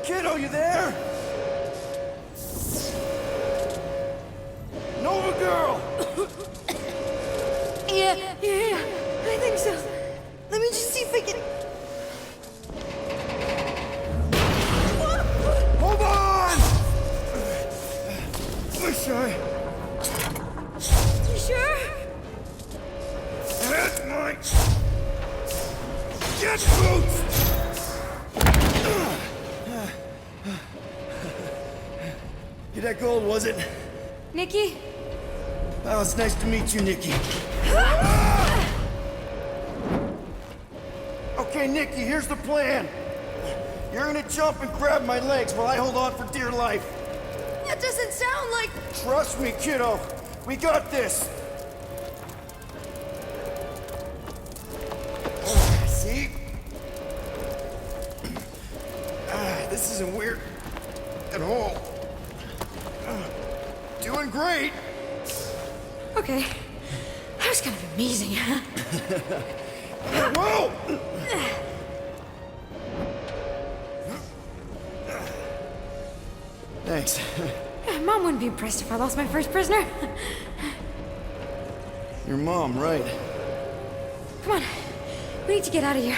Kiddo, you there? Nova girl! Yeah, I think so. Let me just see if I can... Hold on! Wish I You sure? had my jet boots! Get that gold, was it? Nikki? Oh, it's nice to meet you, Nikki. Okay, Nikki, here's the plan. You're gonna jump and grab my legs while I hold on for dear life. That doesn't sound like... Trust me, kiddo. We got this. See? This isn't weird at all. Doing great. Okay. That was kind of amazing, huh? Whoa! Thanks. Mom wouldn't be impressed if I lost my first prisoner. Your mom, right? Come on. We need to get out of here.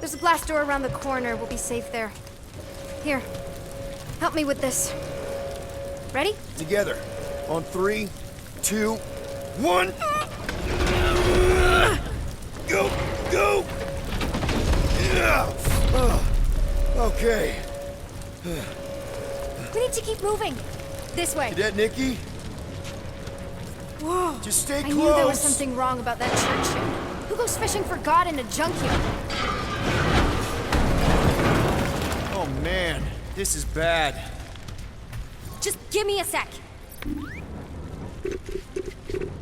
There's a blast door around the corner. We'll be safe there. Here. Help me with this. Ready? Together. On 3, 2, 1. Go! Go! Yeah. Okay. We need to keep moving. This way. Cadet Nikki, Whoa. just stay I close. knew there was something wrong about that church ship. Who goes fishing for God in a junkyard? Oh man, this is bad. Just give me a sec.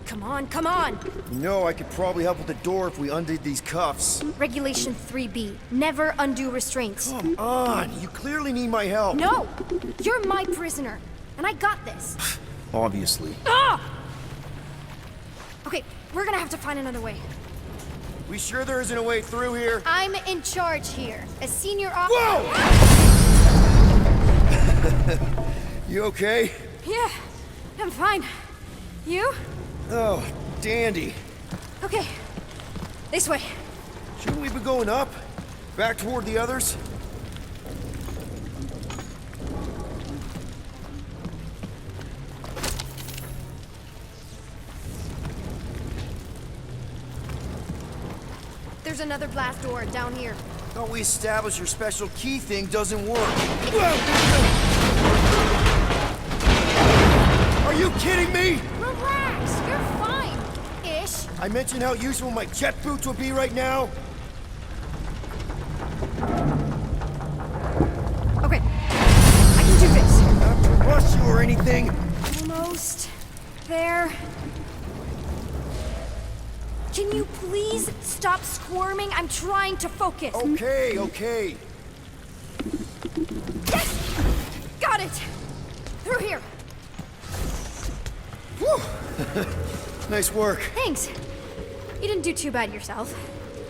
Come on, come on. You know, I could probably help with the door if we undid these cuffs. Regulation 3B. Never undo restraints. Come on, you clearly need my help. No! You're my prisoner. And I got this. Obviously. Ah! Okay, we're gonna have to find another way. We sure there isn't a way through here? I'm in charge here. As senior officer. Whoa! You okay? Yeah, I'm fine. You? Oh, dandy. Okay. This way. Shouldn't we be going up? Back toward the others? There's another blast door down here. Thought we established your special key thing doesn't work. Are you kidding me? Relax, you're fine. Ish. I mentioned how useful my jet boots would be right now. Okay. I can do this. Not to rush you or anything. Almost there. Can you please stop squirming? I'm trying to focus. Okay, okay. Yes! Got it! Through here. Whew. Nice work. Thanks. You didn't do too bad yourself,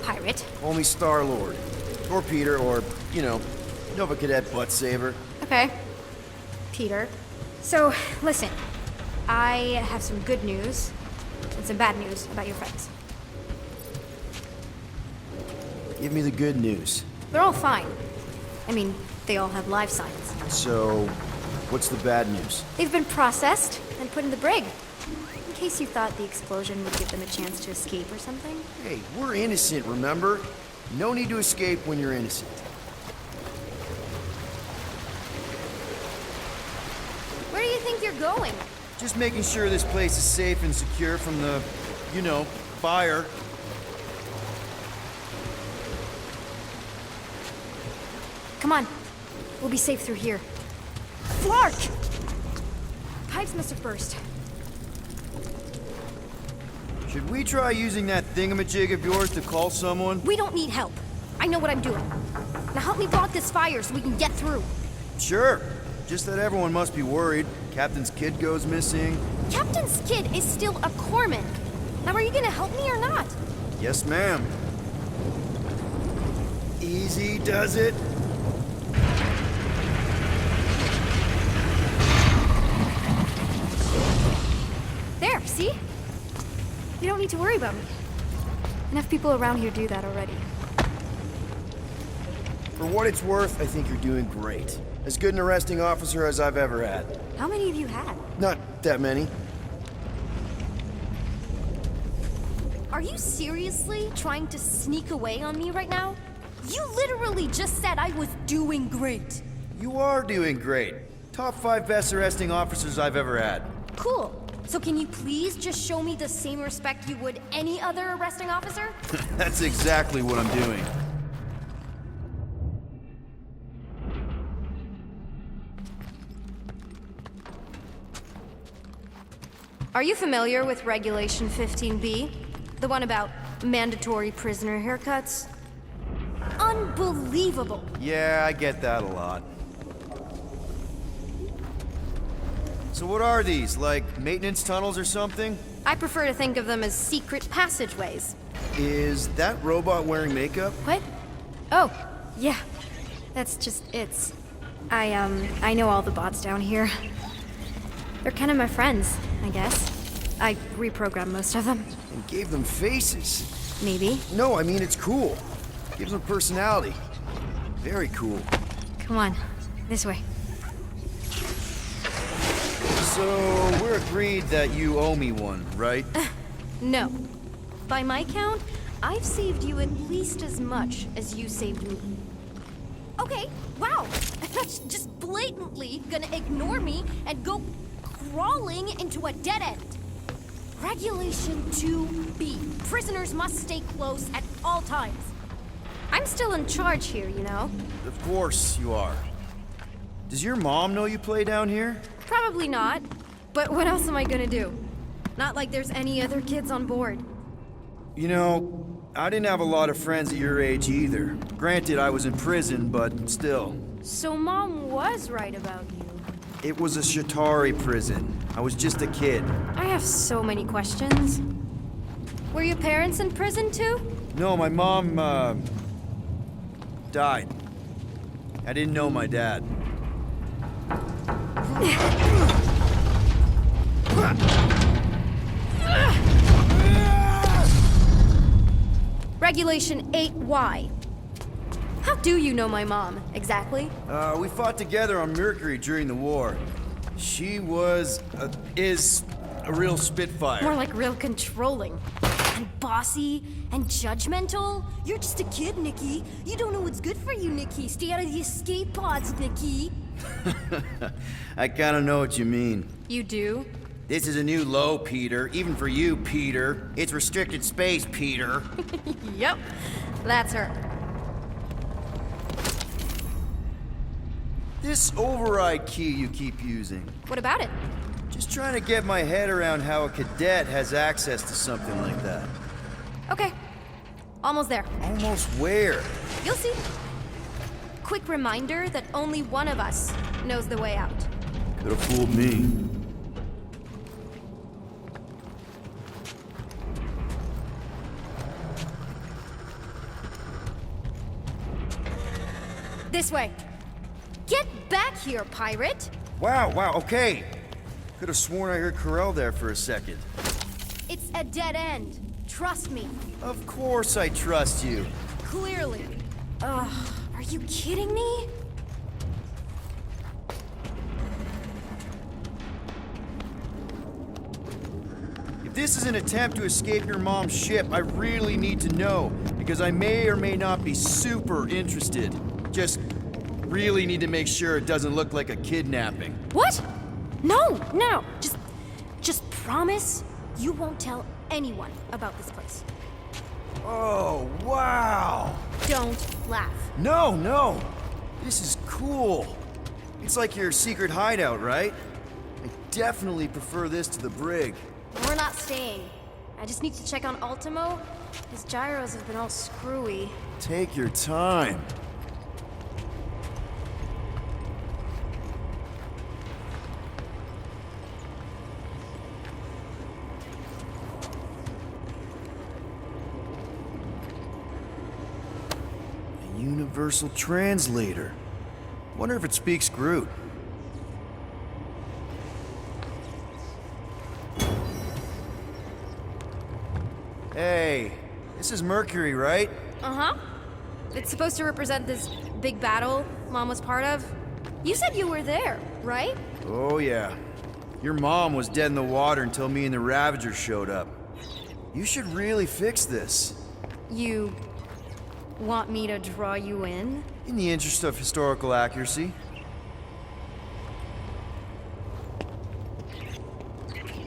pirate. Call me Star-Lord. Or Peter, or, you know, Nova Cadet Butt Saver. Okay. Peter. So, listen. I have some good news and some bad news about your friends. Give me the good news. They're all fine. I mean, they all have life signs. So, what's the bad news? They've been processed and put in the brig. In case you thought the explosion would give them a chance to escape or something. Hey, we're innocent, remember? No need to escape when you're innocent. Where do you think you're going? Just making sure this place is safe and secure from the, you know, fire. Come on. We'll be safe through here. Flark! Pipes must have burst. Should we try using that thingamajig of yours to call someone? We don't need help. I know what I'm doing. Now help me block this fire so we can get through. Sure. Just that everyone must be worried. Captain's kid goes missing. Captain's kid is still a corpsman. Now are you gonna help me or not? Yes, ma'am. Easy does it. See? You don't need to worry about me. Enough people around here do that already. For what it's worth, I think you're doing great. As good an arresting officer as I've ever had. How many of you had? Not that many. Are you seriously trying to sneak away on me right now? You literally just said I was doing great. You are doing great. Top 5 best arresting officers I've ever had. Cool. So can you please just show me the same respect you would any other arresting officer? That's exactly what I'm doing. Are you familiar with Regulation 15B? The one about mandatory prisoner haircuts? Unbelievable. Yeah, I get that a lot. So what are these, like maintenance tunnels or something? I prefer to think of them as secret passageways. Is that robot wearing makeup? What? Oh, yeah. That's just it's. I know all the bots down here. They're kind of my friends, I guess. I reprogrammed most of them. And gave them faces. Maybe. No, I mean it's cool. Gives them personality. Very cool. Come on, this way. So, we're agreed that you owe me one, right? No. By my count, I've saved you at least as much as you saved me. Okay, wow. Just blatantly gonna ignore me and go crawling into a dead end. Regulation 2B. Prisoners must stay close at all times. I'm still in charge here, you know? Of course you are. Does your mom know you play down here? Probably not. But what else am I gonna do? Not like there's any other kids on board. You know, I didn't have a lot of friends at your age either. Granted, I was in prison, but still. So Mom was right about you. It was a Shatari prison. I was just a kid. I have so many questions. Were your parents in prison too? No, my mom, died. I didn't know my dad. Regulation 8Y. How do you know my mom, exactly? We fought together on Mercury during the war. She was, is a real spitfire. More like real controlling. And bossy and judgmental. You're just a kid, Nikki. You don't know what's good for you, Nikki. Stay out of the escape pods, Nikki. I kinda know what you mean. You do? This is a new low, Peter. Even for you, Peter. It's restricted space, Peter. Yep. That's her. This override key you keep using. What about it? Just trying to get my head around how a cadet has access to something like that. Okay. Almost there. Almost where? You'll see. Quick reminder that only one of us knows the way out. Could have fooled me. This way. Get back here, pirate. Wow, okay. Could have sworn I heard Corell there for a second. It's a dead end. Trust me. Of course I trust you. Clearly. Ugh, are you kidding me? If this is an attempt to escape your mom's ship, I really need to know, because I may or may not be super interested. Just really need to make sure it doesn't look like a kidnapping. What? No. Just promise you won't tell anyone about this place. Oh, wow! Don't laugh. No! This is cool. It's like your secret hideout, right? I definitely prefer this to the brig. We're not staying. I just need to check on Ultimo. His gyros have been all screwy. Take your time. A universal translator. Wonder if it speaks Groot. Hey, this is Mercury, right? Uh-huh. It's supposed to represent this big battle Mom was part of. You said you were there, right? Oh, yeah. Your mom was dead in the water until me and the Ravagers showed up. You should really fix this. You want me to draw you in? In the interest of historical accuracy.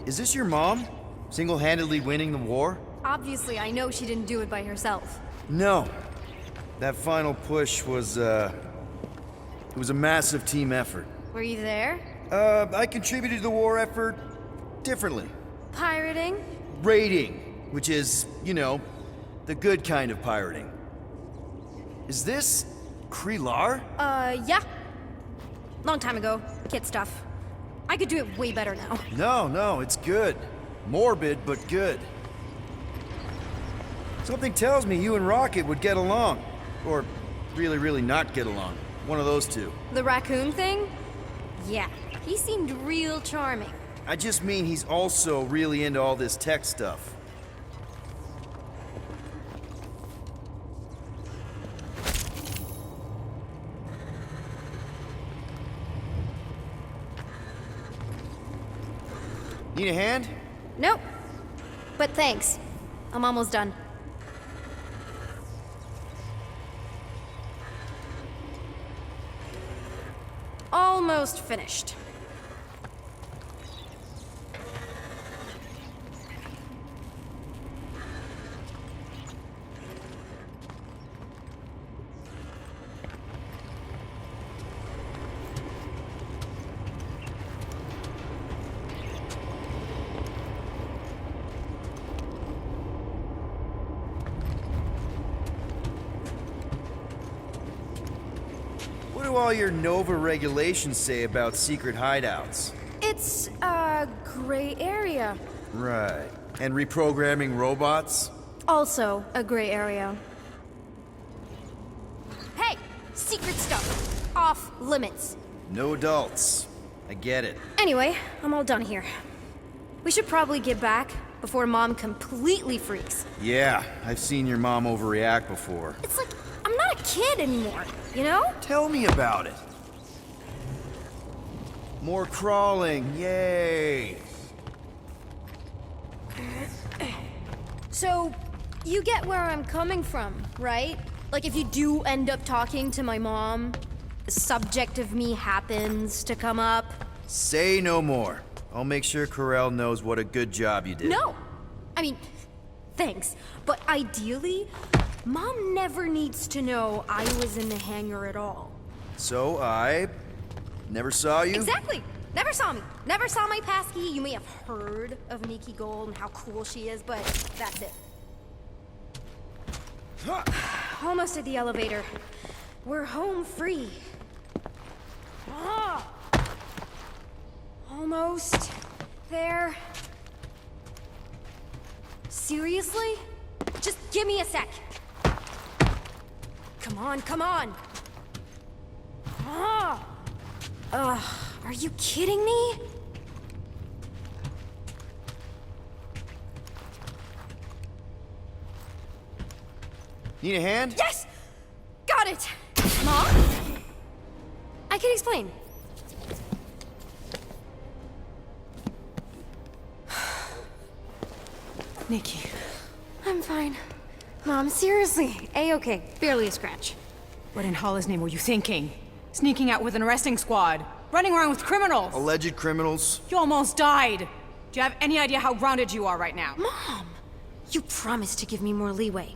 Is this your mom? Single-handedly winning the war? Obviously, I know she didn't do it by herself. No. That final push was, it was a massive team effort. Were you there? I contributed to the war effort differently. Pirating? Raiding, which is, you know, the good kind of pirating. Is this Krelar? Yeah. Long time ago. Kid stuff. I could do it way better now. No, it's good. Morbid, but good. Something tells me you and Rocket would get along. Or really not get along. One of those two. The raccoon thing? Yeah. He seemed real charming. I just mean he's also really into all this tech stuff. Need a hand? Nope. But thanks. I'm almost done. Almost finished. What do all your Nova regulations say about secret hideouts? It's a gray area. Right. And reprogramming robots? Also a gray area. Hey, secret stuff. Off limits. No adults. I get it. Anyway, I'm all done here. We should probably get back before Mom completely freaks. Yeah, I've seen your mom overreact before. It's like, I'm not a kid anymore, you know? Tell me about it. More crawling, yay! So, you get where I'm coming from, right? Like, if you do end up talking to my mom, the subject of me happens to come up. Say no more. I'll make sure Corel knows what a good job you did. No! I mean, thanks. But ideally, Mom never needs to know I was in the hangar at all. So I never saw you? Exactly! Never saw me. Never saw my passkey. You may have heard of Nikki Gold and how cool she is, but that's it. Almost at the elevator. We're home free. Ah! Almost there. Seriously? Just give me a sec. Come on, come on. Ah! Are you kidding me? Need a hand? Yes! Got it! Mom? I can explain. Nikki. I'm fine. Mom, seriously. A-okay. Barely a scratch. What in Hollis' name were you thinking? Sneaking out with an arresting squad? Running around with criminals? Alleged criminals? You almost died! Do you have any idea how grounded you are right now? Mom! You promised to give me more leeway.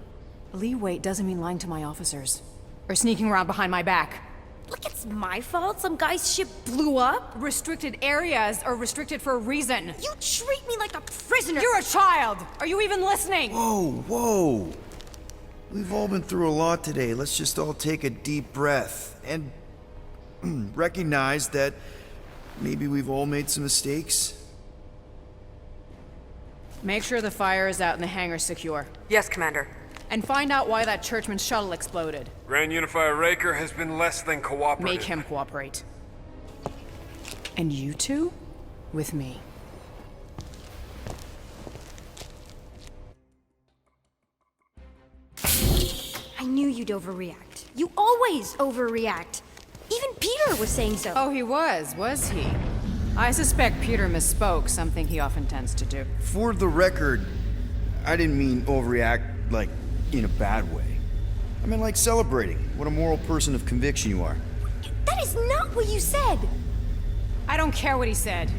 Leeway doesn't mean lying to my officers. Or sneaking around behind my back. Like it's my fault some guy's ship blew up? Restricted areas are restricted for a reason. You treat me like a prisoner! You're a child! Are you even listening? Whoa. We've all been through a lot today. Let's just all take a deep breath and recognize that maybe we've all made some mistakes. Make sure the fire is out and the hangar's secure. Yes, Commander. And find out why that churchman's shuttle exploded. Grand Unifier Raker has been less than cooperative. Make him cooperate. And you two? With me. knew you'd overreact. You always overreact. Even Peter was saying so. Oh, he was he? I suspect Peter misspoke, something he often tends to do. For the record, I didn't mean overreact, like, in a bad way. I meant like celebrating what a moral person of conviction you are. That is not what you said. I don't care what he said.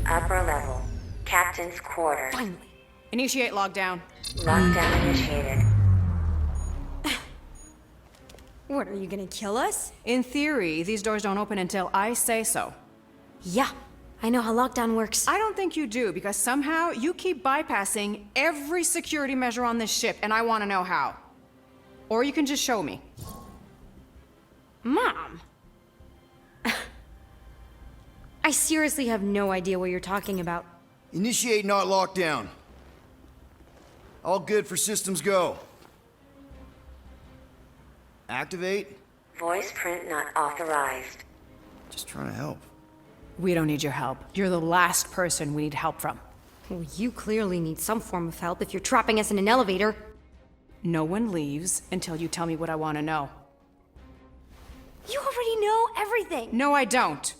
Upper level. Captain's quarters. Finally. Initiate lockdown. Lockdown initiated. What, are you gonna kill us? In theory, these doors don't open until I say so. Yeah, I know how lockdown works. I don't think you do, because somehow you keep bypassing every security measure on this ship, and I want to know how. Or you can just show me. Mom! I seriously have no idea what you're talking about. Initiate not lockdown. All good for systems go. Activate. Voice print not authorized. Just trying to help. We don't need your help. You're the last person we need help from. Well, you clearly need some form of help if you're trapping us in an elevator. No one leaves until you tell me what I want to know. You already know everything. No, I don't.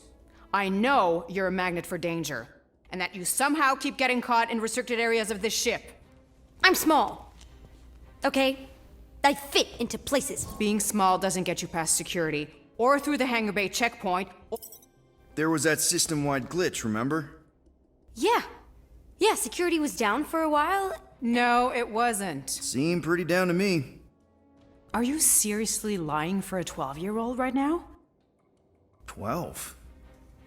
I know you're a magnet for danger, and that you somehow keep getting caught in restricted areas of this ship. I'm small. Okay? I fit into places. Being small doesn't get you past security, or through the hangar bay checkpoint. There was that system-wide glitch, remember? Yeah. Yeah, security was down for a while. No, it wasn't. Seemed pretty down to me. Are you seriously lying for a 12-year-old right now? 12?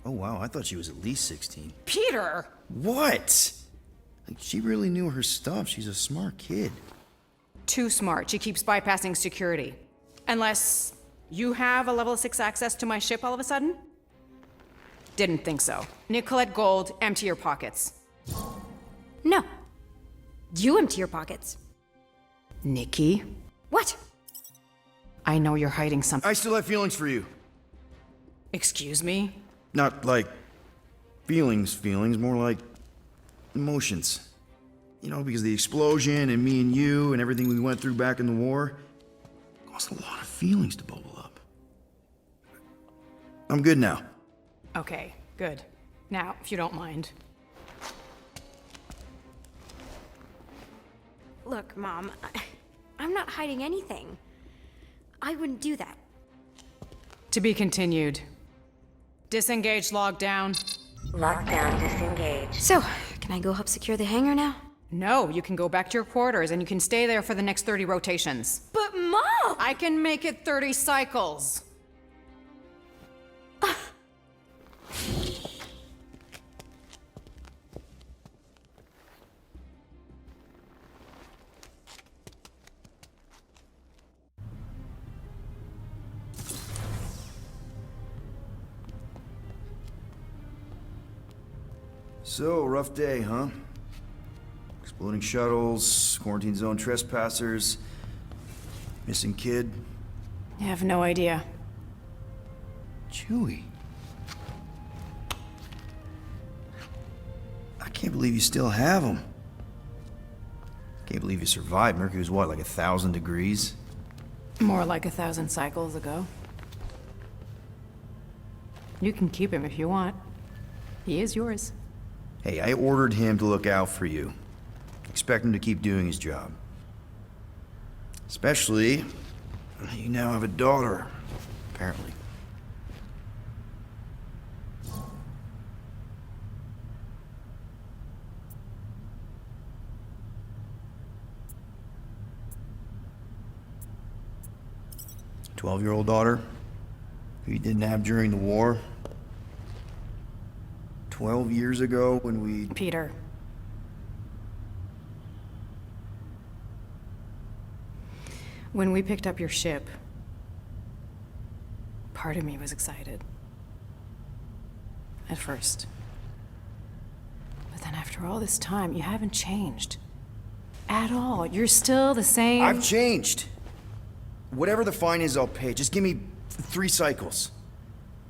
Oh wow, I thought she was at least 16. Peter! What? Like, she really knew her stuff. She's a smart kid. Too smart. She keeps bypassing security. Unless you have a level 6 access to my ship all of a sudden? Didn't think so. Nicolette Gold, empty your pockets. No. You empty your pockets. Nikki, What? I know you're hiding something. I still have feelings for you. Excuse me? Not like feelings, more like emotions. You know, because the explosion and me and you and everything we went through back in the war caused a lot of feelings to bubble up. I'm good now. Okay, good. Now, if you don't mind. Look, Mom, I'm not hiding anything. I wouldn't do that. To be continued. Disengage lockdown. Lockdown disengaged. So, can I go help secure the hangar now? No, you can go back to your quarters and you can stay there for the next 30 rotations. But Mom! I can make it 30 cycles. So, rough day, huh? Exploding shuttles, quarantine zone trespassers, missing kid. I have no idea. Chewie. I can't believe you still have him. Can't believe you survived. Mercury was what, like 1,000 degrees? More like 1,000 cycles ago. You can keep him if you want. He is yours. Hey, I ordered him to look out for you. Expect him to keep doing his job. Especially, you now have a daughter, apparently. A 12-year-old daughter who you didn't have during the war. 12 years ago when we... Peter. When we picked up your ship, part of me was excited. At first. But then after all this time, you haven't changed. At all. You're still the same... I've changed. Whatever the fine is, I'll pay. Just give me 3 cycles.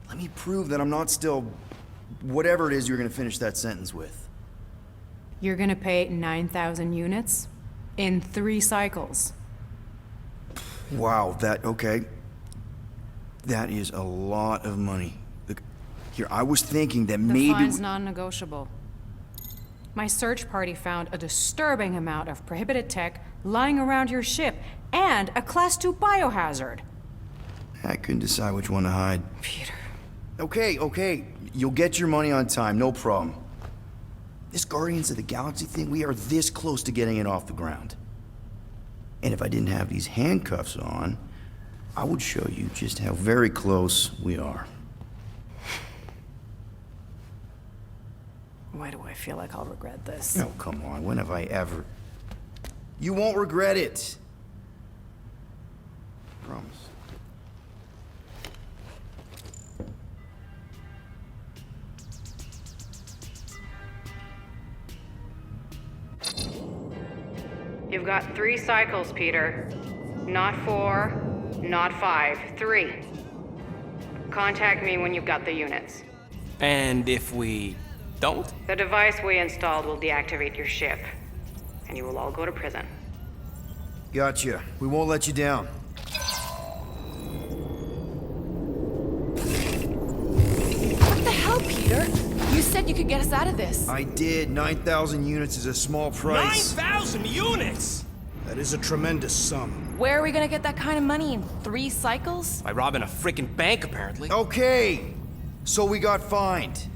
Let me prove that I'm not still... whatever it is you're gonna finish that sentence with. You're gonna pay 9,000 units? In 3 cycles. Wow, okay. That is a lot of money. Look, here, I was thinking that The maybe... fine's non-negotiable. My search party found a disturbing amount of prohibited tech lying around your ship, and a Class 2 biohazard. I couldn't decide which one to hide. Peter. Okay. You'll get your money on time, no problem. This Guardians of the Galaxy thing, we are this close to getting it off the ground. And if I didn't have these handcuffs on, I would show you just how very close we are. Why do I feel like I'll regret this? Oh, come on, when have I ever... You won't regret it. Promise. You've got 3 cycles, Peter. Not 4, not 5, 3. Contact me when you've got the units. And if we don't? The device we installed will deactivate your ship, and you will all go to prison. Gotcha. We won't let you down. What the hell, Peter? You said you could get us out of this. I did. 9,000 units is a small price. 9,000 units! That is a tremendous sum. Where are we gonna get that kind of money in 3 cycles? By robbing a freaking bank, apparently. Okay. So we got fined.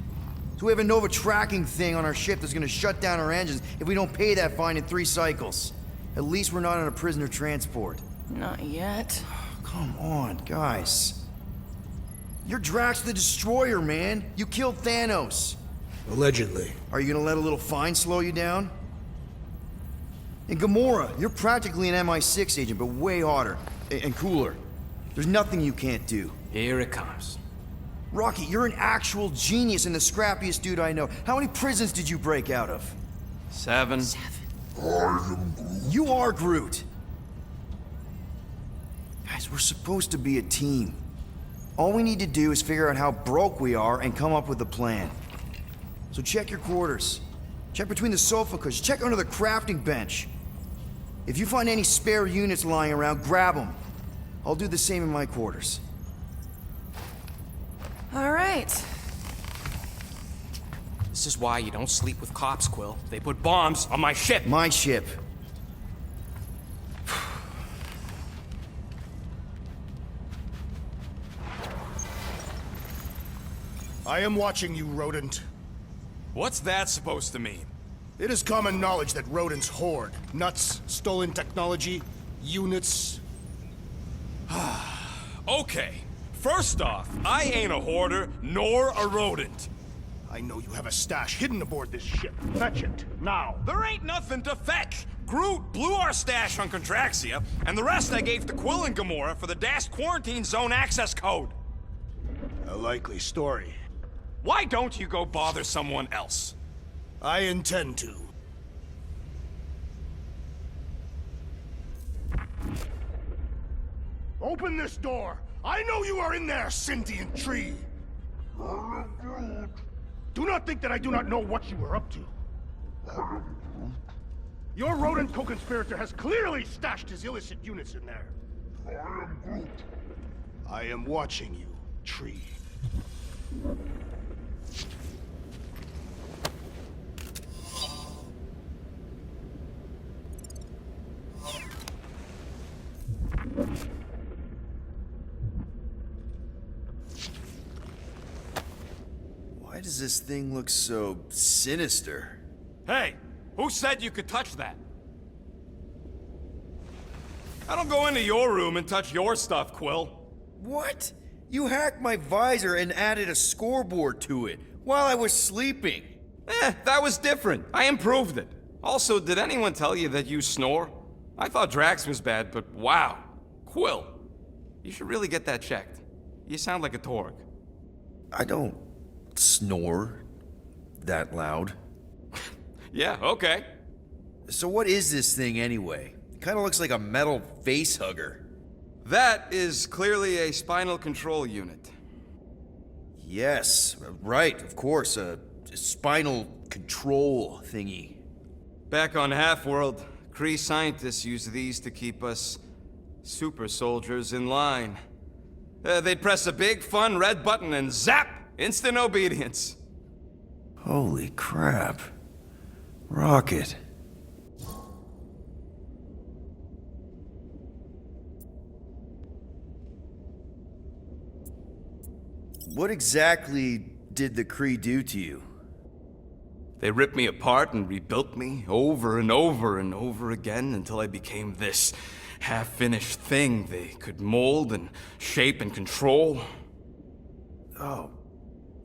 So we have a Nova tracking thing on our ship that's gonna shut down our engines if we don't pay that fine in 3 cycles. At least we're not on a prisoner transport. Not yet. Come on, guys. You're Drax the Destroyer, man. You killed Thanos. Allegedly. Are you gonna let a little fine slow you down? And Gamora, you're practically an MI6 agent, but way hotter and cooler. There's nothing you can't do. Here it comes. Rocky, you're an actual genius and the scrappiest dude I know. How many prisons did you break out of? 7. You are Groot. Guys, we're supposed to be a team. All we need to do is figure out how broke we are and come up with a plan. So check your quarters. Check between the sofa cushions. Check under the crafting bench. If you find any spare units lying around, grab them. I'll do the same in my quarters. All right. This is why you don't sleep with cops, Quill. They put bombs on my ship. My ship. I am watching you, rodent. What's that supposed to mean? It is common knowledge that rodents hoard nuts, stolen technology, units. Okay, first off, I ain't a hoarder nor a rodent. I know you have a stash hidden aboard this ship. Fetch it, now. There ain't nothing to fetch. Groot blew our stash on Contraxia, and the rest I gave to Quill and Gamora for the dashed quarantine zone access code. A likely story. Why don't you go bother someone else? I intend to. Open this door! I know you are in there, sentient tree! Do not think that I do not know what you are up to. Your rodent co-conspirator has clearly stashed his illicit units in there. I am watching you, tree. Why does this thing look so sinister? Hey, who said you could touch that? I don't go into your room and touch your stuff, Quill. What? You hacked my visor and added a scoreboard to it while I was sleeping. That was different. I improved it. Also, did anyone tell you that you snore? I thought Drax was bad, but wow. Quill, you should really get that checked. You sound like a Torg. I don't snore that loud. Yeah, okay. So what is this thing anyway? It kind of looks like a metal face hugger. That is clearly a spinal control unit. Yes, right, of course, a spinal control thingy. Back on Half-World, Kree scientists use these to keep us Super soldiers in line. They'd press a big, fun red button and zap! Instant obedience. Holy crap. Rocket. What exactly did the Kree do to you? They ripped me apart and rebuilt me over and over and over again until I became this half-finished thing they could mold and shape and control. Oh,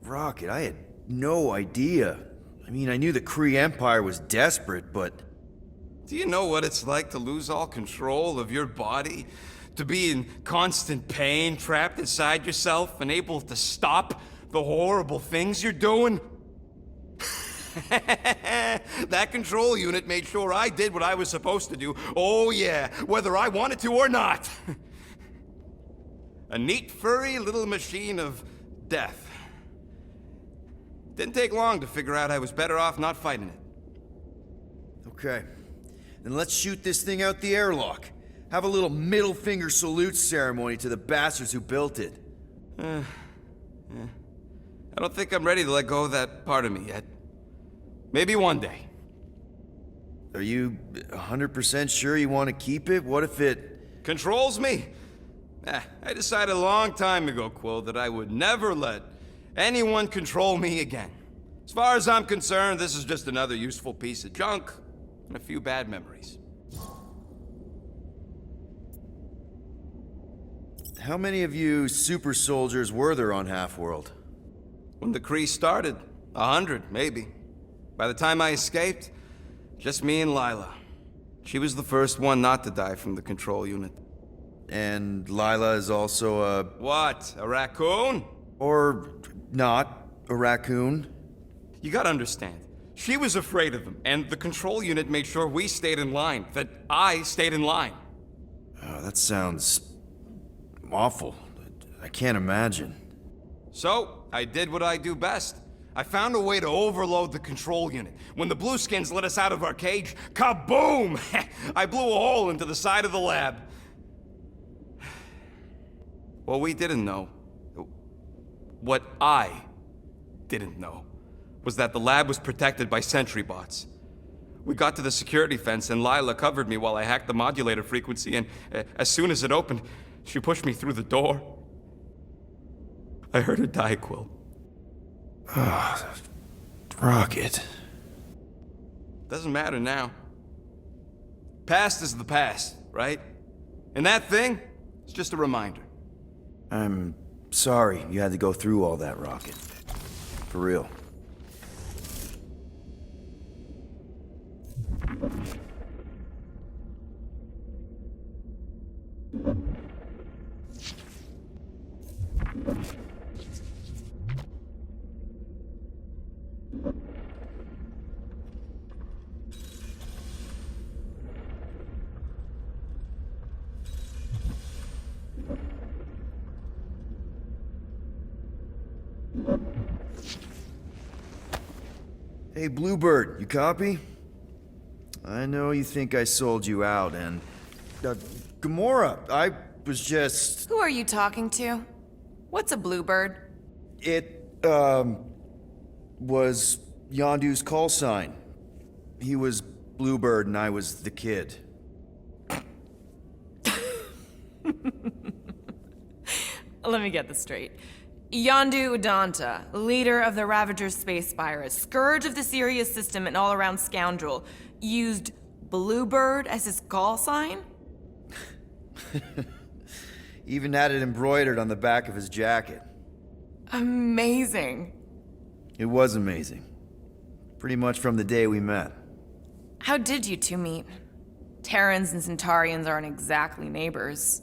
Rocket, I had no idea. I mean, I knew the Kree Empire was desperate, but... Do you know what it's like to lose all control of your body? To be in constant pain, trapped inside yourself, unable to stop the horrible things you're doing? That control unit made sure I did what I was supposed to do. Oh yeah, whether I wanted to or not. A neat, furry little machine of death. Didn't take long to figure out I was better off not fighting it. Okay. Then let's shoot this thing out the airlock. Have a little middle finger salute ceremony to the bastards who built it. I don't think I'm ready to let go of that part of me yet. Maybe one day. Are you 100% sure you want to keep it? What if it... Controls me? I decided a long time ago, Quill, that I would never let anyone control me again. As far as I'm concerned, this is just another useful piece of junk and a few bad memories. How many of you super soldiers were there on Half-World? When the Kree started, 100, maybe. By the time I escaped, just me and Lila. She was the first one not to die from the control unit. And Lila is also a... What? A raccoon? Or not, a raccoon? You gotta understand. She was afraid of him, and the control unit made sure we stayed in line. That I stayed in line. Oh, that sounds... awful. I can't imagine. So, I did what I do best. I found a way to overload the control unit. When the Blueskins let us out of our cage, kaboom! I blew a hole into the side of the lab. What we didn't know, what I didn't know, was that the lab was protected by sentry bots. We got to the security fence and Lila covered me while I hacked the modulator frequency, and as soon as it opened, she pushed me through the door. I heard her die, Quill. Rocket. Doesn't matter now. Past is the past, right? And that thing, it's just a reminder. I'm sorry you had to go through all that, Rocket. For real. Hey, Bluebird, you copy? I know you think I sold you out, and... Gamora, I was just... Who are you talking to? What's a bluebird? It, was Yondu's call sign. He was Bluebird and I was the kid. Let me get this straight. Yondu Udonta, leader of the Ravagers space virus, scourge of the Sirius system and all-around scoundrel, used Bluebird as his call sign? Even had it embroidered on the back of his jacket. Amazing. It was amazing. Pretty much from the day we met. How did you two meet? Terrans and Centaurians aren't exactly neighbors.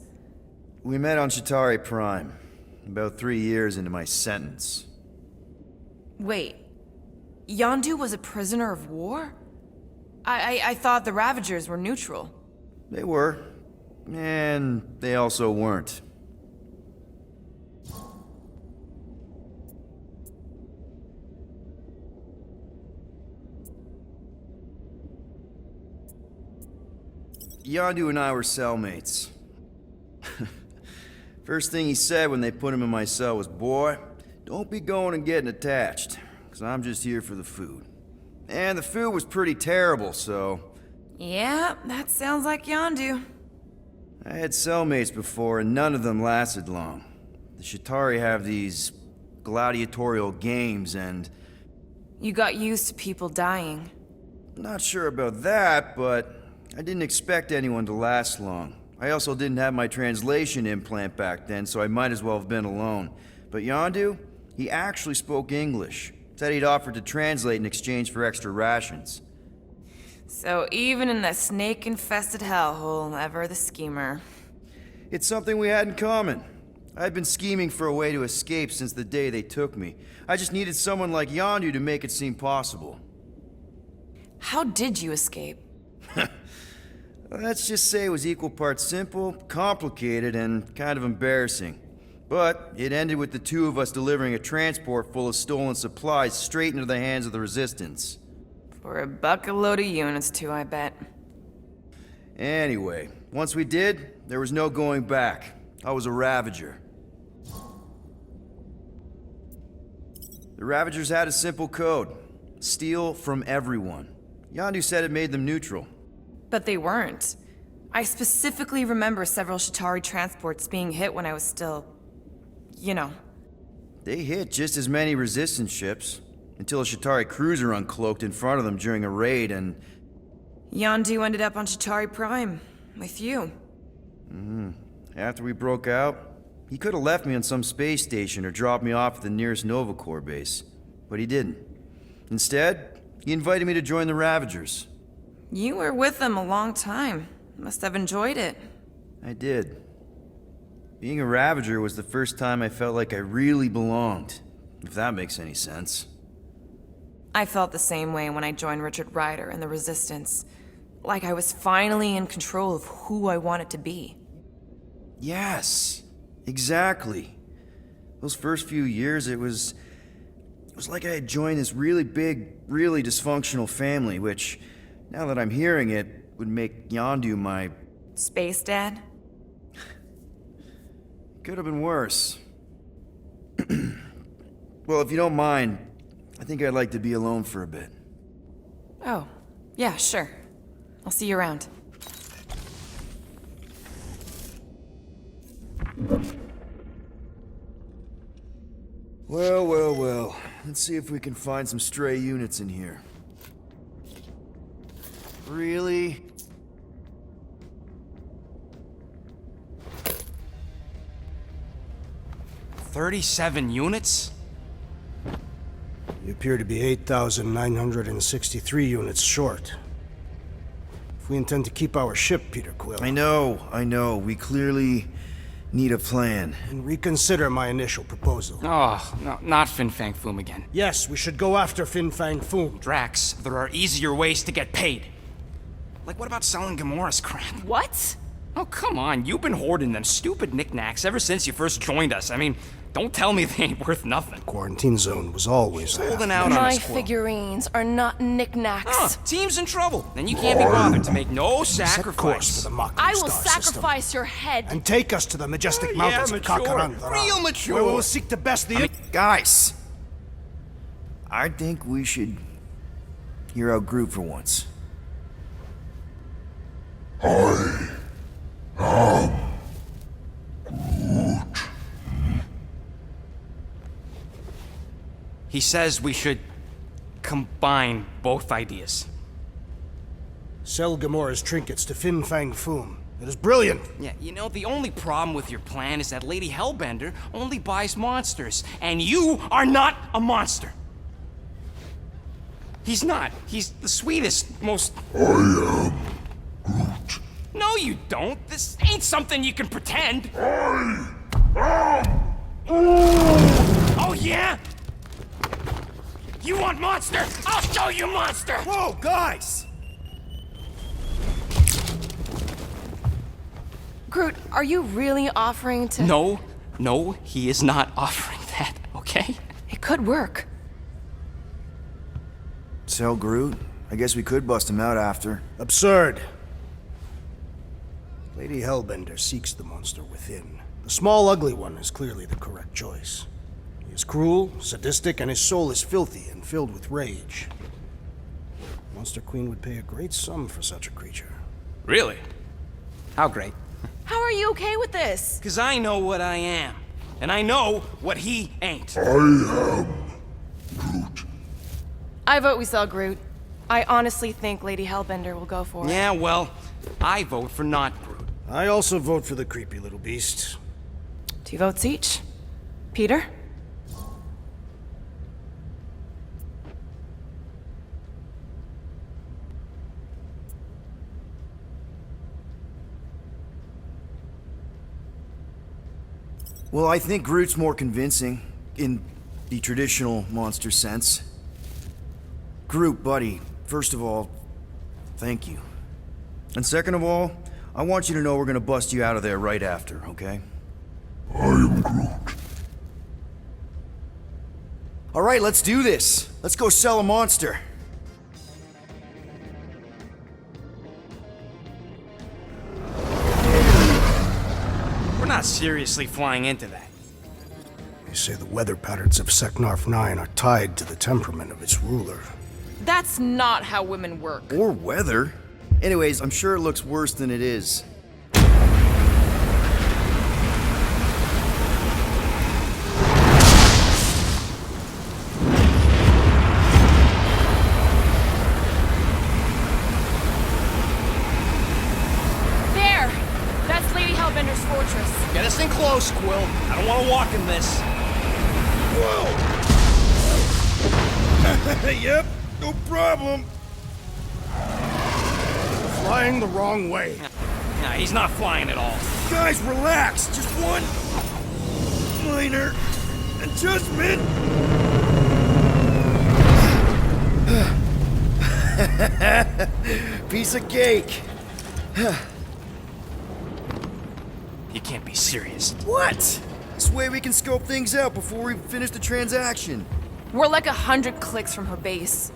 We met on Chitauri Prime, about 3 years into my sentence. Wait, Yondu was a prisoner of war? I thought the Ravagers were neutral. They were, and they also weren't. Yondu and I were cellmates. First thing he said when they put him in my cell was, "Boy, don't be going and getting attached, 'cause I'm just here for the food." And the food was pretty terrible, so... Yeah, that sounds like Yondu. I had cellmates before, and none of them lasted long. The Shatari have these gladiatorial games, and... You got used to people dying. Not sure about that, but I didn't expect anyone to last long. I also didn't have my translation implant back then, so I might as well have been alone. But Yondu, he actually spoke English. Said he'd offered to translate in exchange for extra rations. So even in that snake-infested hellhole, ever the schemer. It's something we had in common. I'd been scheming for a way to escape since the day they took me. I just needed someone like Yondu to make it seem possible. How did you escape? Let's just say it was equal parts simple, complicated, and kind of embarrassing. But it ended with the two of us delivering a transport full of stolen supplies straight into the hands of the Resistance. For a bucket load of units, too, I bet. Anyway, once we did, there was no going back. I was a Ravager. The Ravagers had a simple code. Steal from everyone. Yondu said it made them neutral. But they weren't. I specifically remember several Shatari transports being hit when I was still... you know. They hit just as many Resistance ships, until a Shatari cruiser uncloaked in front of them during a raid and... Yondu ended up on Shatari Prime, with you. After we broke out, he could have left me on some space station or dropped me off at the nearest Nova Corps base. But he didn't. Instead, he invited me to join the Ravagers. You were with them a long time. Must have enjoyed it. I did. Being a Ravager was the first time I felt like I really belonged, if that makes any sense. I felt the same way when I joined Richard Ryder and the Resistance. Like I was finally in control of who I wanted to be. Yes, exactly. Those first few years, it was like I had joined this really big, really dysfunctional family, which, now that I'm hearing it, would make Yondu my... Space Dad? Could have been worse. Well, if you don't mind, I think I'd like to be alone for a bit. Oh, yeah, sure. I'll see you around. Well, well, well. Let's see if we can find some stray units in here. Really? $37 units? You appear to be 8,963 units short. If we intend to keep our ship, Peter Quill... I know. We clearly need a plan. And reconsider my initial proposal. Oh, no, not Fin Fang Foom again. Yes, we should go after Fin Fang Foom. Drax, there are easier ways to get paid. Like, what about selling Gamora's crap? What? Oh, come on, you've been hoarding them stupid knickknacks ever since you first joined us. I mean, don't tell me they ain't worth nothing. Quarantine zone was always there. Holding out on My us, Quill. figurines are not knickknacks. Team's in trouble, and you can't be bothered to make no Set course sacrifice. for the Mach I will Star sacrifice system. your head. And take us to the majestic Yeah, mountains of mature. Kakarandara. Real mature. Where we will seek to best the... Guys! I think we should hear out Groot for once. He says we should combine both ideas. Sell Gamora's trinkets to Fin Fang Foom. It is brilliant. Yeah, you know, the only problem with your plan is that Lady Hellbender only buys monsters, and you are not a monster. He's not. He's the sweetest, most... I am Groot. No, you don't. This ain't something you can pretend. Oh, yeah? You want monster? I'll show you monster! Whoa, guys! Groot, are you really offering to... No, he is not offering that, okay? It could work. Sell Groot? I guess we could bust him out after. Absurd. Lady Hellbender seeks the monster within. The small, ugly one is clearly the correct choice. He is cruel, sadistic, and his soul is filthy and filled with rage. Monster Queen would pay a great sum for such a creature. Really? How great? How are you okay with this? Because I know what I am. And I know what he ain't. I vote we sell Groot. I honestly think Lady Hellbender will go for it. Yeah, well, I vote for not Groot. I also vote for the creepy little beast. 2 votes each. Peter? Well, I think Groot's more convincing, in the traditional monster sense. Groot, buddy, first of all, thank you. And second of all, I want you to know we're gonna bust you out of there right after, okay? I am Groot. Alright, let's do this. Let's go sell a monster. We're not seriously flying into that. They say the weather patterns of Seknarf 9 are tied to the temperament of its ruler. That's not how women work. Or weather. Anyways, I'm sure it looks worse than it is. There! That's Lady Hellbender's fortress. Get us in close, Quill. I don't want to walk in this. Yep, no problem. Flying the wrong way. Nah, he's not flying at all. Guys, relax. Just one minor adjustment. Piece of cake. You can't be serious. What? This way we can scope things out before we finish the transaction. We're like 100 clicks from her base.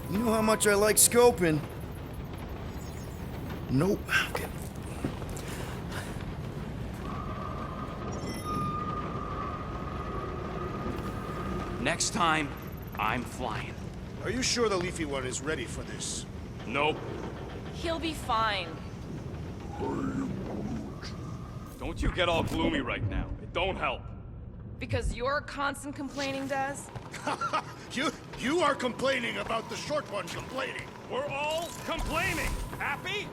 You know how much I like scoping. Nope. Okay. Next time, I'm flying. Are you sure the Leafy One is ready for this? Nope. He'll be fine. Don't you get all gloomy right now. It don't help. Because your constant complaining does? You are complaining about the short one complaining. We're all complaining. Happy?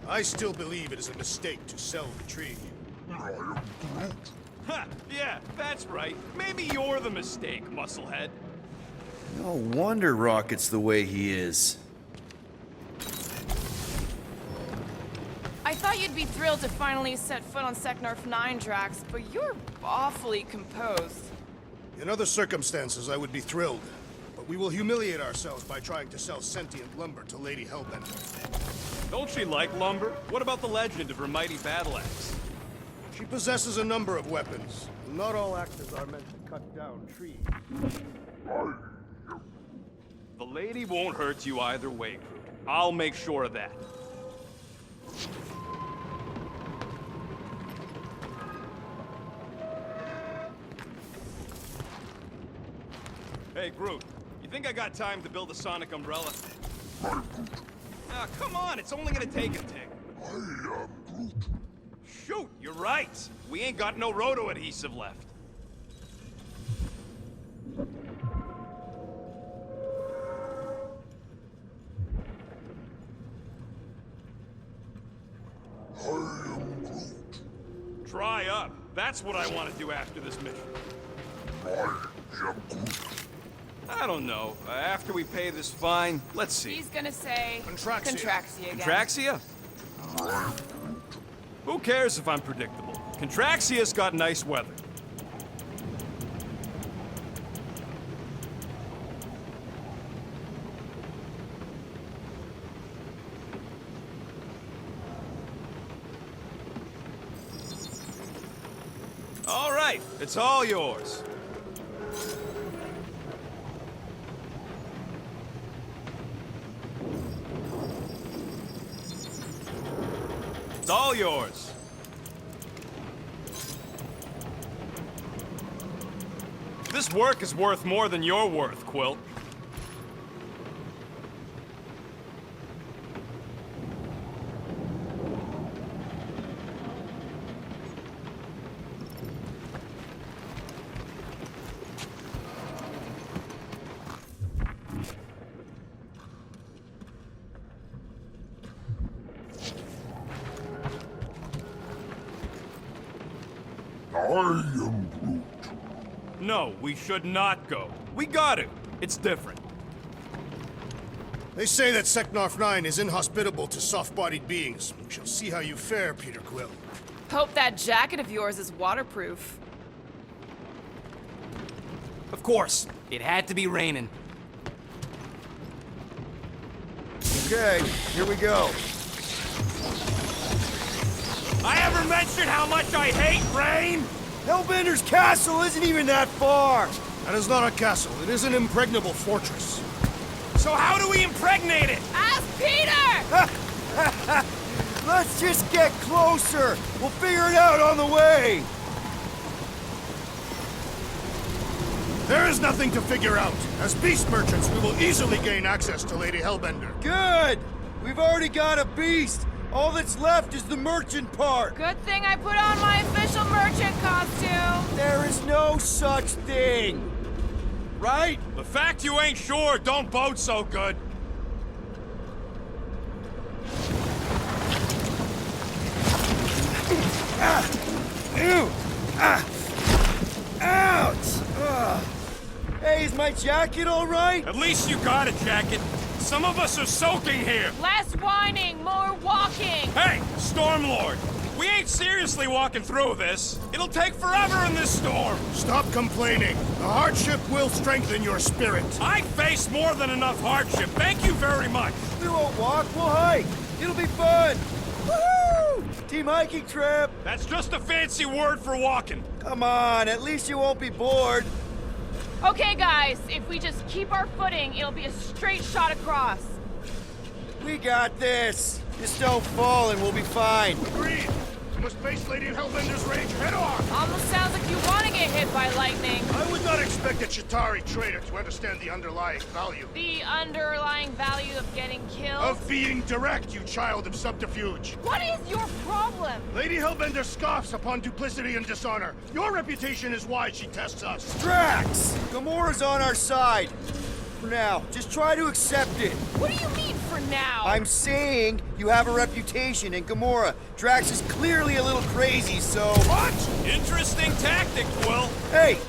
I still believe it is a mistake to sell the tree. Ha! Yeah, that's right. Maybe you're the mistake, musclehead. No wonder Rocket's the way he is. I thought you'd be thrilled to finally set foot on Seknarf 9, Drax, but you're awfully composed. In other circumstances, I would be thrilled. But we will humiliate ourselves by trying to sell sentient lumber to Lady Hellbender. Don't she like lumber? What about the legend of her mighty battle axe? She possesses a number of weapons. And not all axes are meant to cut down trees. The lady won't hurt you either way, Groot. I'll make sure of that. Hey, Groot. You think I got time to build a sonic umbrella? Ah, come on, it's only gonna take a tick. I am Groot. Shoot, you're right. We ain't got no roto adhesive left. I am Groot. Try up. That's what I want to do after this mission. I am Groot. I don't know. After we pay this fine, let's see. He's gonna say... Contraxia. Contraxia again. Contraxia? Who cares if I'm predictable? Contraxia's got nice weather. All right, it's all yours. It's all yours. This work is worth more than you're worth, Quill. I am Groot. No, we should not go. We got to. It's different. They say that Seknarf 9 is inhospitable to soft-bodied beings. We shall see how you fare, Peter Quill. Hope that jacket of yours is waterproof. Of course, it had to be raining. Okay, here we go. I ever mentioned how much I hate rain? Hellbender's castle isn't even that far! That is not a castle. It is an impregnable fortress. So how do we impregnate it? Ask Peter! Let's just get closer! We'll figure it out on the way! There is nothing to figure out. As beast merchants, we will easily gain access to Lady Hellbender. Good! We've already got a beast! All that's left is the merchant part! Good thing I put on my official merchant costume. There is no such thing! Right? The fact you ain't sure don't bode so good. Ew! Ouch! Ugh. Hey, is my jacket all right? At least you got a jacket. Some of us are soaking here. Less whining, more walking. Hey, Stormlord! We ain't seriously walking through this. It'll take forever in this storm. Stop complaining. The hardship will strengthen your spirit. I faced more than enough hardship. Thank you very much. We won't walk, we'll hike! It'll be fun! Woohoo! Team hiking trip! That's just a fancy word for walking. Come on, at least you won't be bored. Okay, guys, if we just keep our footing, it'll be a straight shot across. We got this! Just don't fall and we'll be fine. Agreed. We must face Lady Hellbender's rage head-on. Almost sounds like you want to get hit by lightning. I would not expect a Chitauri trader to understand the underlying value. The underlying value of getting killed? Of being direct, you child of subterfuge. What is your problem? Lady Hellbender scoffs upon duplicity and dishonor. Your reputation is why she tests us. Drax! Gamora's on our side. For now, just try to accept it. What do you mean, for now? I'm saying you have a reputation, and Gamora, Drax is clearly a little crazy, so... What? Interesting tactic, Quill. Hey!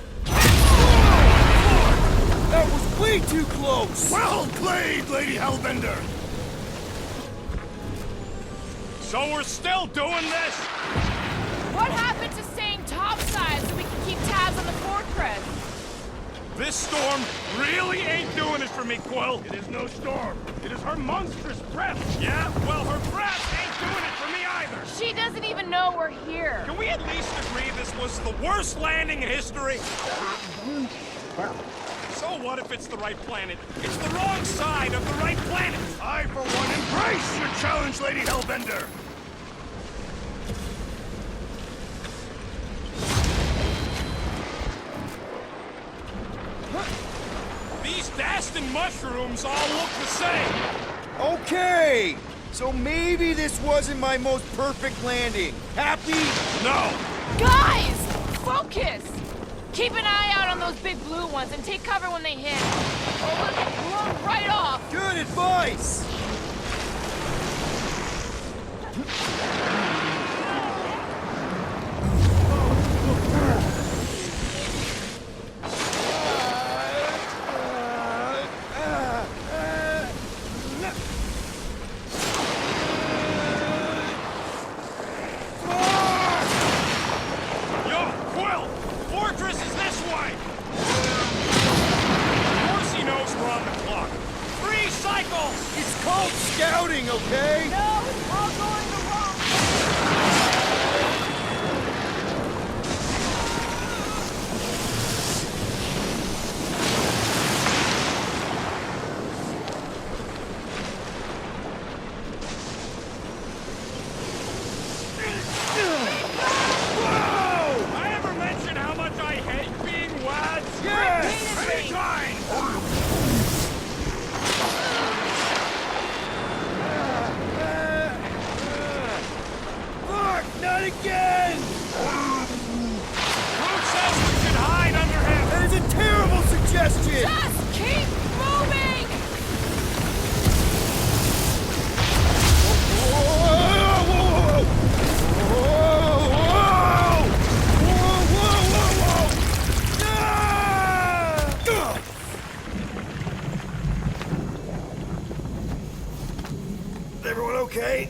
That was way too close! Well played, Lady Hellbender! So we're still doing this? What happened to staying topside so we can keep tabs on the fortress? This storm really ain't doing it for me, Quill. It is no storm. It is her monstrous breath. Yeah, well, her breath ain't doing it for me either. She doesn't even know we're here. Can we at least agree this was the worst landing in history? So what if it's the right planet? It's the wrong side of the right planet. I, for one, embrace your challenge, Lady Hellbender. These Dastan mushrooms all look the same. Okay! So maybe this wasn't my most perfect landing. Happy? No. Guys! Focus! Keep an eye out on those big blue ones and take cover when they hit. Or we'll get blown right off! Good advice! Yo, Quill! Fortress is this way! Of course he knows we're on the clock. 3 cycles! It's called scouting, okay? No, it's all going the wrong way. Everyone okay?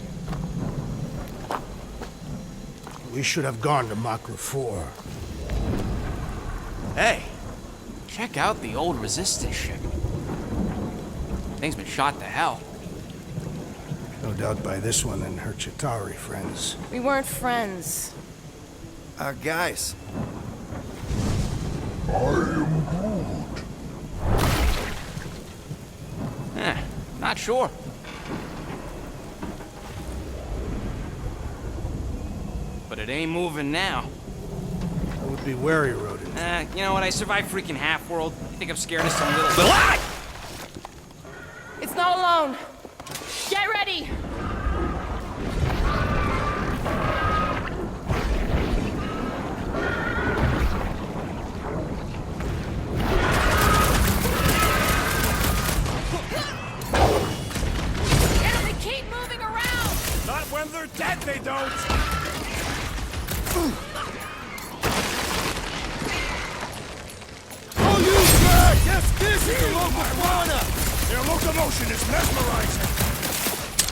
We should have gone to Makra 4. Hey, check out the old Resistance ship. Thing's been shot to hell. No doubt by this one and her Chitauri friends. We weren't friends. Guys. Not sure. But it ain't moving now. I would be wary, Rodent. You know what? I survived freaking Half-World. You think I'm scared of some little... Ah! It's not alone. Get ready! And they keep moving around! Not when they're dead, they don't! Oh, you jerk! Yes, this is the local fauna! Their locomotion is mesmerizing!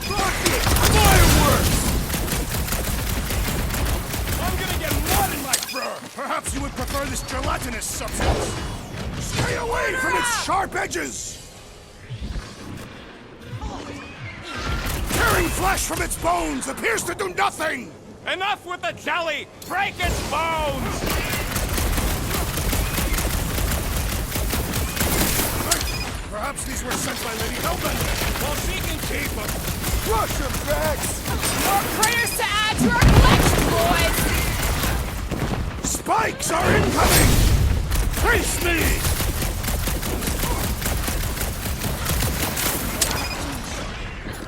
Rocket! Fireworks! I'm gonna get mud in my fur! Perhaps you would prefer this gelatinous substance! Stay away from its sharp edges! Tearing flesh from its bones appears to do nothing! Enough with the jelly! Break its bones! Perhaps these were sent by Lady Hellbender. Well, she can keep them. Crush them, Drax! More critters to add to our collection, boys! Spikes are incoming! Face me!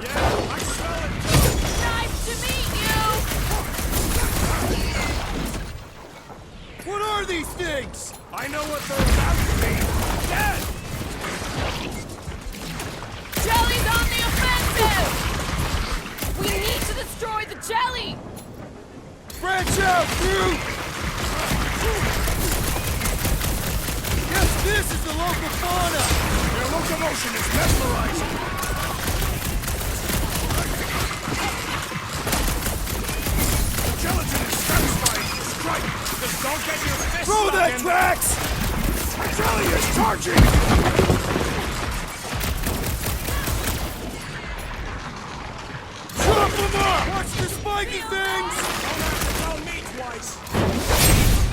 Yeah, I smell it too! Nice to meet you! What are these things? I know what they're about to be. Dead! Jelly's on the offensive! We need to destroy the jelly! Branch out, Groot! Yes, this is the local fauna! Their locomotion is mesmerizing! The gelatin is satisfying to strike! Just don't get your fist Throw stuck that, in Drax! The jelly is charging! Chop them up! Watch the spiky things! Don't have to tell me twice! The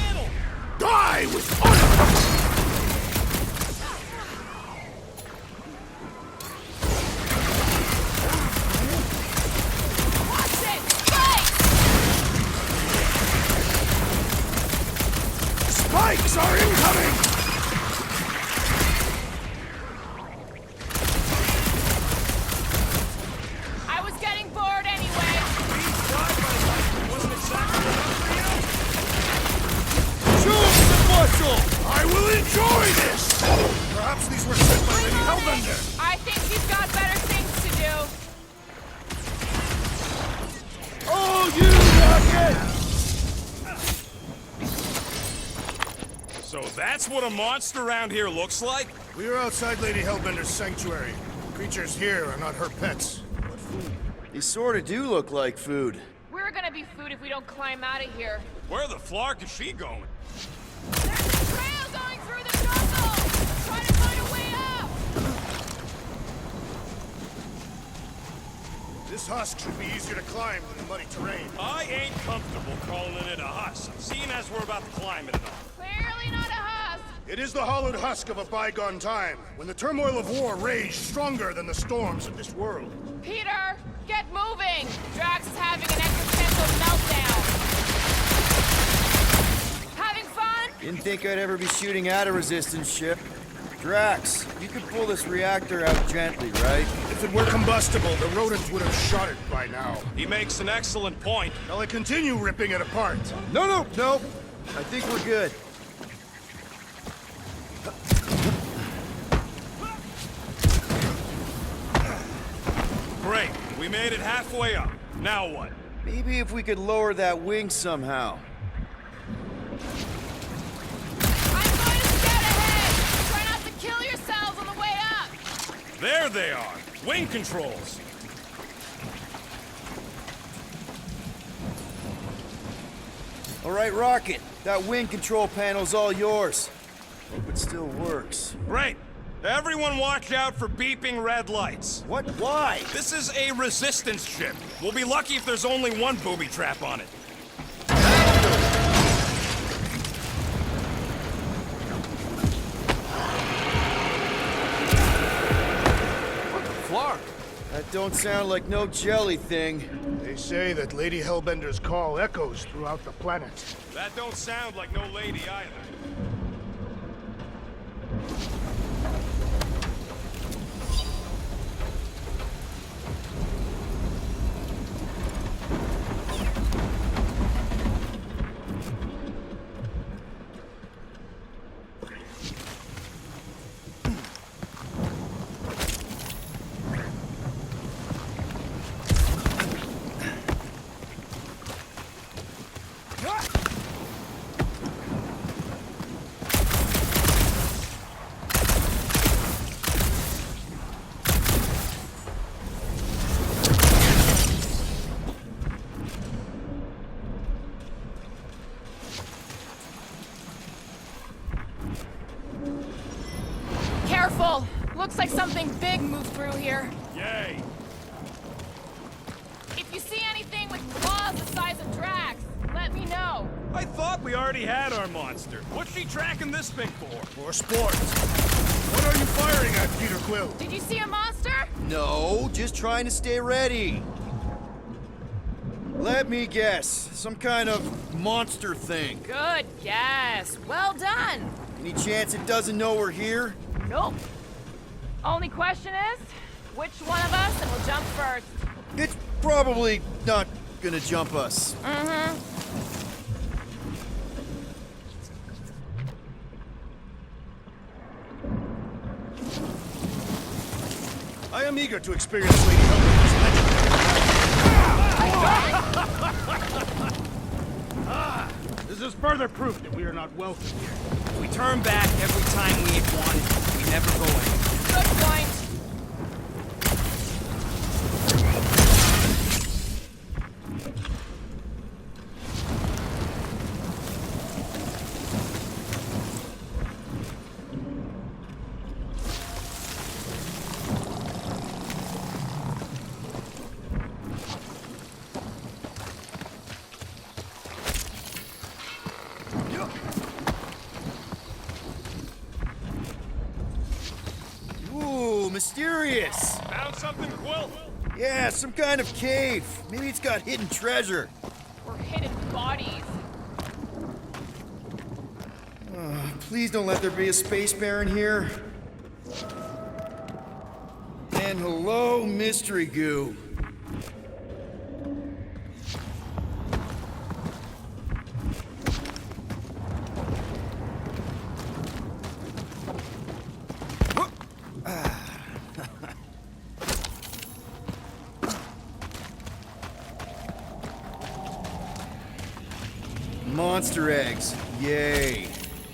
middle! Die with honor! Watch it! Fight! Spikes are incoming! I was getting bored anyway. Wasn't exactly enough for Show them some muscle! you? I will enjoy this! Perhaps these were sent by Lady Hellbender. I think she's got better things to do. Oh, you rocket! So that's what a monster around here looks like? We are outside Lady Hellbender's sanctuary. Creatures here are not her pets, but food. They sort of do look like food. We're gonna be food if we don't climb out of here. Where the flark is she going? There's a trail going through the jungle! Try to find a way up! This husk should be easier to climb than the muddy terrain. I ain't comfortable calling it a husk, seeing as we're about to climb it and all. Clearly not a husk! It is the hollowed husk of a bygone time, when the turmoil of war raged stronger than the storms of this world. Peter, get moving! Drax is having an existential meltdown. Having fun? Didn't think I'd ever be shooting at a resistance ship. Drax, you could pull this reactor out gently, right? If it were combustible, the rodents would have shot it by now. He makes an excellent point. Shall I continue ripping it apart? No. I think we're good. Great. We made it halfway up. Now what? Maybe if we could lower that wing somehow. I'm going to scout ahead! Try not to kill yourselves on the way up! There they are. Wing controls. All right, Rocket. That wind control panel's all yours. Hope it still works. Great. Everyone watch out for beeping red lights. What? Why? This is a resistance ship. We'll be lucky if there's only one booby trap on it. Clark! That don't sound like no jelly thing. They say that Lady Hellbender's call echoes throughout the planet. That don't sound like no lady either. Careful! Looks like something big moved through here. Yay! If you see anything with claws the size of Drax, let me know. I thought we already had our monster. What's she tracking this thing for? For sport. What are you firing at, Peter Quill? Did you see a monster? No, just trying to stay ready. Let me guess. Some kind of monster thing. Good guess. Well done. Any chance it doesn't know we're here? Nope. Only question is, which one of us will jump first? It's probably not gonna jump us. Mm-hmm. I am eager to experience Lady Hellbender's legend. This is further proof that we are not welcome here. If we turn back every time we ain't wanted, we never go anywhere. Good point. Ooh, mysterious. Found something, Quill? Yeah, some kind of cave. Maybe it's got hidden treasure. Or hidden bodies. Please don't let there be a space baron here. And hello, mystery goo. Monster eggs. Yay.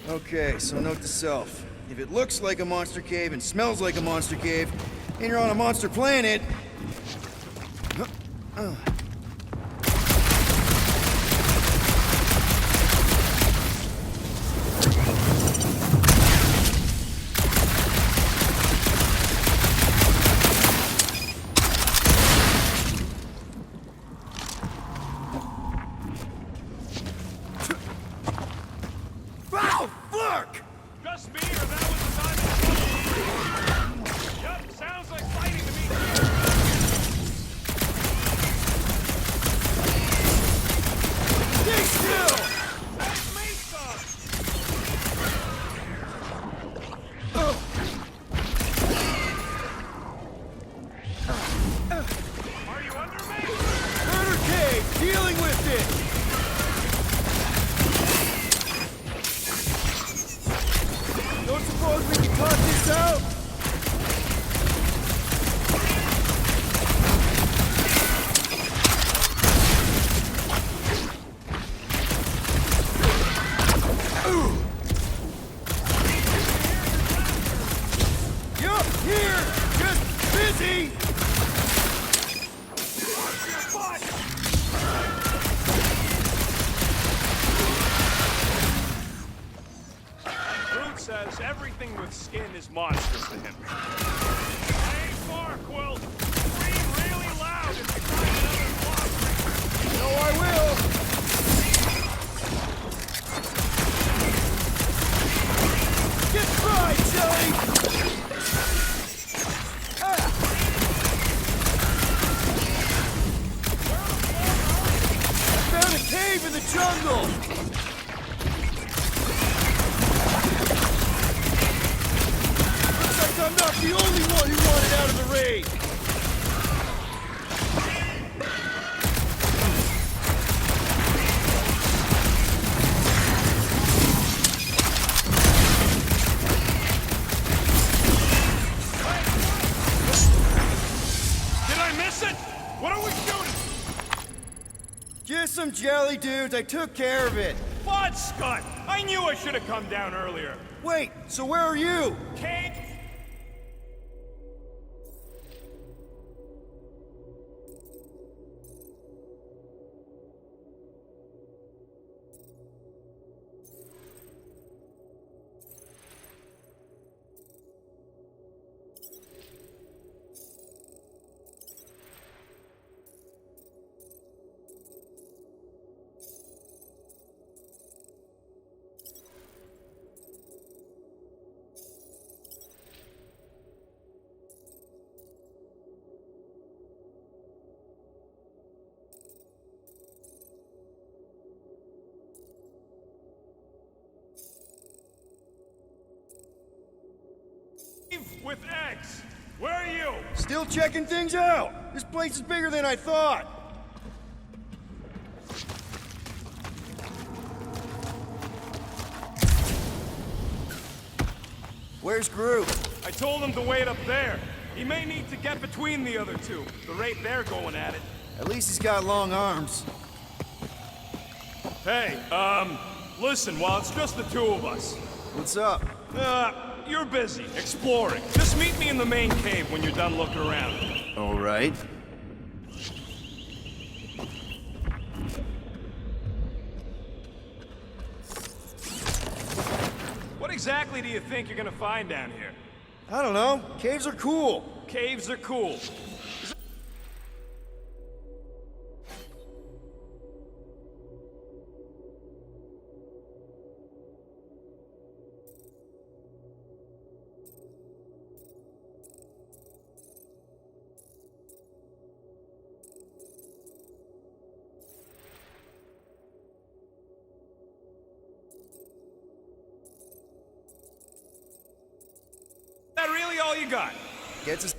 Okay, so note to self. If it looks like a monster cave and smells like a monster cave, and you're on a monster planet... Wow, fuck! Just me, or that was the time of Yup, sounds like fighting to me. Stay still! That's me, son! Are you under me? Murder cave, dealing with it! Don't suppose we can talk this out? Yup, here! Just busy! Anything with skin is monstrous to him. I ain't far, Quill. Scream really loud if you find another block. No, I will! Get fried, Jelly! I found a cave in the jungle! Looks like I'm not the only one who wanted out of the raid! Did I miss it? What are we shooting? Just some jelly dudes, I took care of it. Fod Scott! I knew I should have come down earlier. Wait, so where are you? Cave? With eggs. Where are you? Still checking things out. This place is bigger than I thought. Where's Groot? I told him to wait up there. He may need to get between the other two. The rate they're going at it. At least he's got long arms. Hey, listen, while it's just the two of us. What's up? You're busy, exploring. Just meet me in the main cave when you're done looking around. All right. What exactly do you think you're gonna find down here? I don't know. Caves are cool. Caves are cool. Is that really all you got? Gets us